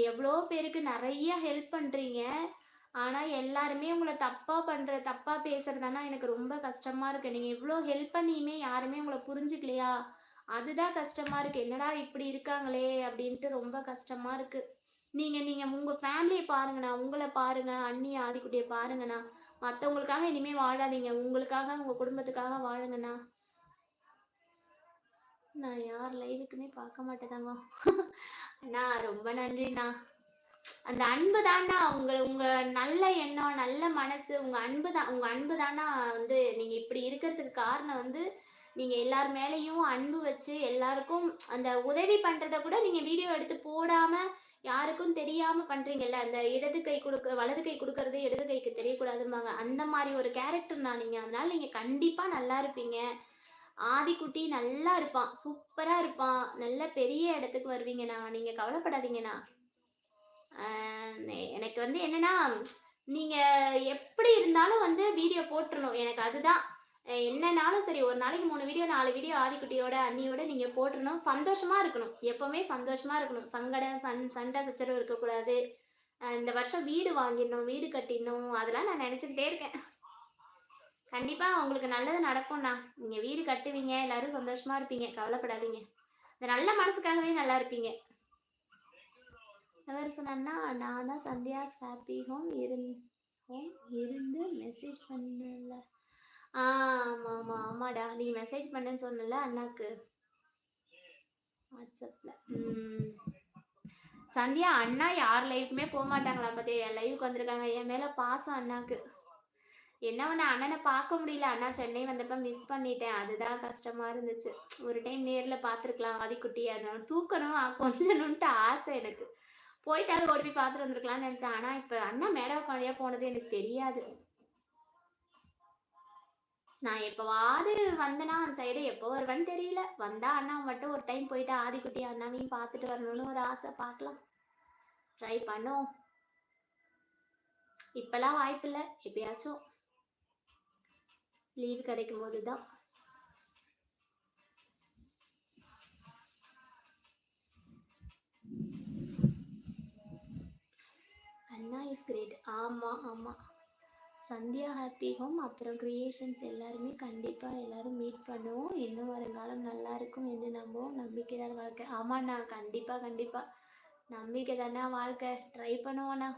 எவ்வளோ பேருக்கு நெறைய ஹெல்ப் பண்றீங்க. ஆனா, எல்லாருமே உங்கள தப்பா பேசுறது எனக்கு ரொம்ப கஷ்டமா இருக்கு. நீங்க இவ்ளோ ஹெல்ப் பண்ணியுமே யாருமே உங்கள புரிஞ்சுக்கலையா? அதுதான் கஷ்டமா இருக்கு. என்னடா இப்படி இருக்காங்களே! அப்படின்ட்டு ரொம்ப கஷ்டமா இருக்கு. நீங்க நீங்க உங்க ஃபேமிலிய பாருங்கண்ணா. உங்கள பாருங்க. அண்ணி, ஆதிக்குட்டிய பாருங்கண்ணா. மத்தவங்களுக்காக இனிமே வாழாதீங்க. உங்களுக்காக, உங்க குடும்பத்துக்காக வாழுங்கண்ணா. நான் யார் லைவுக்குமே பார்க்க மாட்டேன் தங்கம். அண்ணா ரொம்ப நன்றிண்ணா. அந்த அன்பு தான்டா உங்க உங்க நல்ல எண்ணம், நல்ல மனசு, உங்க அன்பு தான்டா வந்து நீங்க இப்படி இருக்கிறதுக்கு காரணம் வந்து, நீங்க எல்லார் மேலயும் அன்பு வச்சு எல்லாருக்கும் அந்த உதவி பண்றத கூட நீங்க வீடியோ எடுத்து போடாம, யாருக்கும் தெரியாம பண்றீங்கல்ல. அந்த வலது கை குடுக்கறது இடது கைக்கு தெரியக்கூடாதும்பாங்க. அந்த மாரி ஒரு கேரக்டர்ண்ணா நீங்க. அதனால நீங்க கண்டிப்பா நல்லா இருப்பீங்க. ஆதிக்குட்டி நல்லா இருப்பான். சூப்பரா இருப்பான். நல்ல பெரிய இடத்துக்கு வருவீங்கண்ணா. நீங்க கவலைப்படாதீங்கண்ணா. அ எனக்கு வந்து என்னன்னா, நீங்க எப்படி இருந்தாலும் வந்து வீடியோ போட்டுறணும். எனக்கு அதுதான். என்னனாலும் சரி, ஒரு நாளைக்கு 3 வீடியோ, 4 வீடியோ ஆதிக்குட்டியோட, அண்ணியோட நீங்க போட்டுறணும். சந்தோஷமா இருக்கணும். எப்பவுமே சந்தோஷமா இருக்கணும். சண்டை சச்சரவு இருக்கக்கூடாது. இந்த வருஷம் வீடு வாங்கிடணும், வீடு கட்டிடணும். அதெல்லாம் நான் நெனச்சுக்கிட்டே இருக்கேன். கண்டிப்பா உங்களுக்கு நல்லது நடக்கும்ண்ணா. நீங்க வீடு கட்டுவீங்க, எல்லாரும் சந்தோஷமா இருப்பீங்க. கவலைப்படாதீங்க. இந்த நல்ல மனசுக்காகவே நல்லா இருப்பீங்க. அவர் சொன்னார்னா, நான் தான் சந்தியாஸ் ஹாப்பி ஹோம் இருந்து மெசேஜ் பண்ணல. ஆமாடா. நீ மெசேஜ் பண்ணேன்னு சொன்னல அண்ணாக்கு வாட்ஸ்அப்ல. சந்தியா அண்ணா யார் லைஃப்மே போக மாட்டாங்களா பாத்தியா? என் லைவுக்கு வந்திருக்காங்க. என் மேல பாசம் அண்ணாக்கு. என்ன ஒண்ணு அண்ணனை பார்க்க முடியல. அண்ணா சென்னை வந்தப்ப மிஸ் பண்ணிட்டேன். அதுதான் கஷ்டமா இருந்துச்சு. ஒரு டைம் நேர்ல பார்த்துருக்கலாம் ஆதிக்குட்டி. அதனால தூக்கணும், கொஞ்சணுன்ட்டு ஆசை எனக்கு. போயிட்டாவது ஓடி போய் பார்த்துட்டு வந்துருக்கலாம்னு நினைச்சேன். ஆனா இப்ப அண்ணா மேடவாக்கம் வழியா போனது எனக்கு தெரியாது. நான் எப்பவாவது வந்தேன்னா அந்த சைடு எப்போ வருவேன்னு தெரியல. வந்தா அண்ணா மட்டும் ஒரு டைம் போயிட்டு ஆதிக்குட்டி அண்ணாவையும் பார்த்துட்டு வரணும்னு ஒரு ஆசை. பார்க்கலாம், ட்ரை பண்ணுவோம். இப்பெல்லாம் வாய்ப்பு இல்லை. எப்பயாச்சும் லீவு கிடைக்கும் போதுதான். அண்ணா இஸ் கிரேட். ஆமா சந்தியா ஹாப்பி ஹோம் அப்புறம் கிரியேஷன்ஸ் எல்லாருமே கண்டிப்பா எல்லாரும் மீட் பண்ணுவோம். இன்னும் வருங்காலம் நல்லா இருக்கும் என்று நம்புவோம். நம்பிக்கை தான் வாழ்க்கை. ஆமாண்ணா, கண்டிப்பா நம்பிக்கை தானே வாழ்க்கை. ட்ரை பண்ணுவோண்ணா.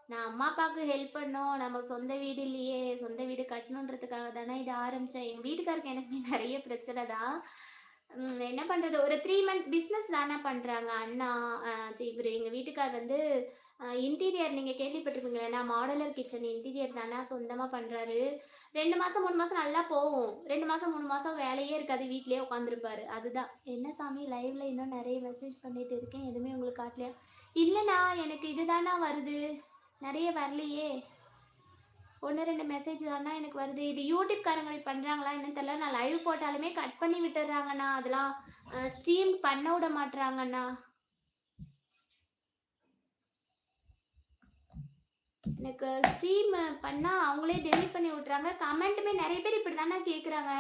நான் அம்மா அப்பாவுக்கு ஹெல்ப் பண்ணோம். நம்ம சொந்த வீடு இல்லையே, சொந்த வீடு கட்டணுன்றதுக்காக தானே இதை ஆரம்பிச்சேன். எங்க வீட்டுக்காருக்கு எனக்கு நிறைய பிரச்சனை தான். என்ன பண்றது, ஒரு 3 மந்த் பிசினஸ் தானே பண்றாங்க அண்ணா. இவரு எங்க வீட்டுக்கார் வந்து இன்டீரியர் நீங்க கேள்விப்பட்டிருப்பீங்களா? மாடுலர் கிச்சன் இன்டீரியர் தானே சொந்தமா பண்றாரு. 2 மாசம் 3 மாசம் நல்லா போகும். 2 மாசம் 3 மாசம் வேலையே இருக்காது, வீட்லயே உட்காந்துருப்பாரு. அதுதான். என்ன சாமி லைவ்ல இன்னும் நிறைய மெசேஜ் பண்ணிட்டு இருக்கேன், எதுவுமே உங்களுக்கு காட்டலையா? இல்லண்ணா, எனக்கு இதுதானா வருது, நிறைய வரலையே. 1 2 மெசேஜ் தானா எனக்கு வருது. இது யூடியூப் காரங்க பண்றாங்களா என்னன்னு தெரியல. நான் லைவ் போட்டாலுமே கட் பண்ணி விட்டுறாங்கண்ணா. அதெல்லாம் ஸ்ட்ரீம் பண்ண விட மாட்றாங்கண்ணா. எனக்கு ஸ்ட்ரீம் பண்ணா அவங்களே டெலிட் பண்ணி விட்டுறாங்க. கமெண்ட்டுமே நிறைய பேர் இப்படி தானே கேட்குறாங்க.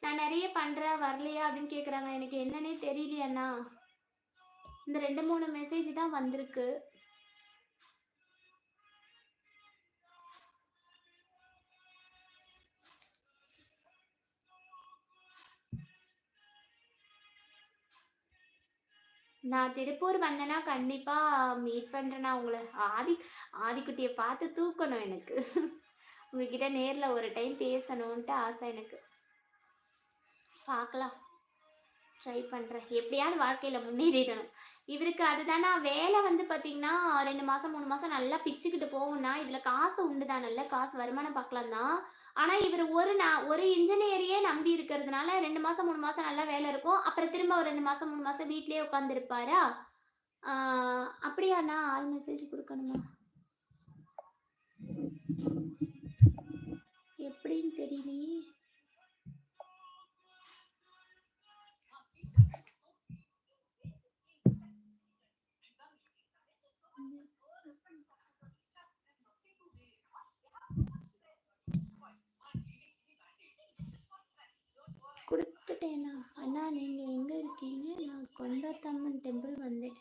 நான் நிறைய பண்றேன் வரலையா அப்படின்னு கேட்குறாங்க. எனக்கு என்னன்னே தெரியலையாண்ணா. இந்த 2 3 மெசேஜ் தான் வந்திருக்கு. நான் திருப்பூர் வந்தேன்னா கண்டிப்பா மீட் பண்றேன்னா உங்களை. ஆதிக்குட்டியை பார்த்து தூக்கணும் எனக்கு. உங்ககிட்ட நேர்ல ஒரு டைம் பேசணும்ட்டு ஆசை எனக்கு. பார்க்கலாம், ட்ரை பண்றேன். எப்படியாவது வாழ்க்கையில முன்னேறிடணும். இவருக்கு அதுதானா வேலை வந்து பாத்தீங்கன்னா 2 மாசம் 3 மாசம் நல்லா பிச்சுக்கிட்டு போகும்னா, இதுல காசு உண்டுதான், நல்ல காசு வருமானம் பார்க்கலாம் தான். ஆனா இவர் ஒரு இன்ஜினியரையே நம்பி இருக்கிறதுனால 2 மாசம் 3 மாசம் நல்லா வேலை இருக்கும். அப்புறம் திரும்ப ஒரு 2 மாசம் 3 மாசம் வீட்லயே உட்கார்ந்து இருப்பாரா? அப்படியாண்ணா? ஆள் மெசேஜ் கொடுக்கணுமா? எப்படின்னு தெரியலையே. கொடுத்துட்டேனா? அண்ணா நீங்க எங்க இருக்கீங்க? நான் கொண்டத்தம்மன் டெம்பிள் வந்தேன்.